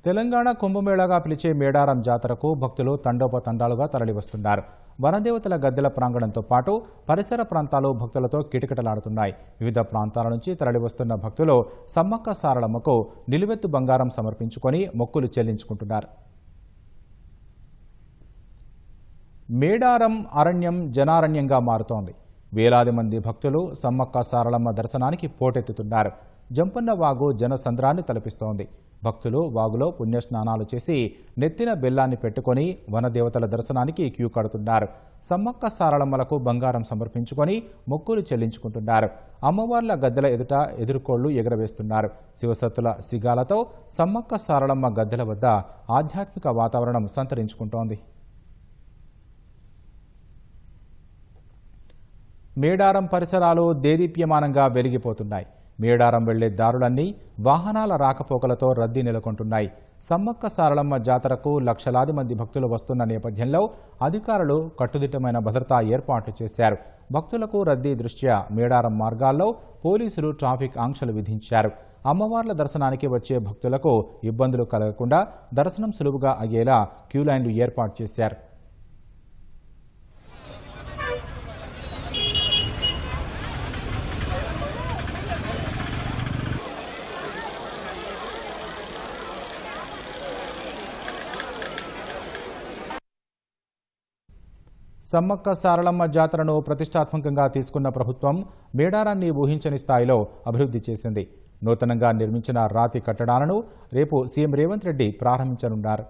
తెలంగాణ కుంభమేళాగా పిలిచే మేడారం జాతరకు భక్తులు తండోపతండాలుగా తరలివస్తున్నారు. వనదేవతల గద్దెల ప్రాంగణంతో పాటు పరిసర ప్రాంతాలు భక్తులతో కిటకిటలాడుతున్నాయి. వివిధ ప్రాంతాల నుంచి తరలివస్తున్న భక్తులు సమ్మక్క సారలమ్మకు నిలువెత్తు బంగారం సమర్పించుకొని మొక్కులు చెల్లించుకుంటున్నారు. మేడారం అరణ్యం జనారణ్యంగా మారుతోంది. వేలాది మంది భక్తులు సమ్మక్క సారలమ్మ దర్శనానికి పోటెత్తుతున్నారు. జంపన్న వాగు జనసంద్రాన్ని తలపిస్తోంది. భక్తులు వాగులో పుణ్యస్నానాలు చేసి నెత్తిన బెల్లాన్ని పెట్టుకొని వనదేవతల దర్శనానికి క్యూ కడుతున్నారు. సమ్మక్క సారలమ్మలకు బంగారం సమర్పించుకొని మొక్కులు చెల్లించుకుంటున్నారు. అమ్మవార్ల గద్దెల ఎదుట ఎదుర్కోళ్లు ఎగరవేస్తున్నారు. శివసత్తుల సిగాలతో సమ్మక్క సారలమ్మ గద్దెల వద్ద ఆధ్యాత్మిక వాతావరణం సంతరించుకుంటోంది. మేడారం పరిసరాలు దేదీప్యమానంగా వెలిగిపోతున్నాయి. మేడారం వెళ్లే దారులన్నీ వాహనాల రాకపోకలతో రద్దీ నెలకొంటున్నాయి. సమ్మక్క సారలమ్మ జాతరకు లక్షలాది మంది భక్తులు వస్తున్న నేపథ్యంలో అధికారులు కట్టుదిట్టమైన భద్రతా ఏర్పాట్లు చేశారు. భక్తులకు రద్దీ దృష్ట్యా మేడారం మార్గాల్లో పోలీసులు ట్రాఫిక్ ఆంక్షలు విధించారు. అమ్మవార్ల దర్శనానికి వచ్చే భక్తులకు ఇబ్బందులు కలగకుండా దర్శనం సులువుగా అయ్యేలా క్యూలైన్లు ఏర్పాటు చేశారు. సమ్మక్క సారలమ్మ జాతరను ప్రతిష్టాత్మకంగా తీసుకున్న ప్రభుత్వం మేడారాన్ని ఊహించని స్థాయిలో అభివృద్ధి చేసింది. నూతనంగా నిర్మించిన రాతి కట్టడాలను రేపు సీఎం రేవంత్ రెడ్డి ప్రారంభించనున్నారు.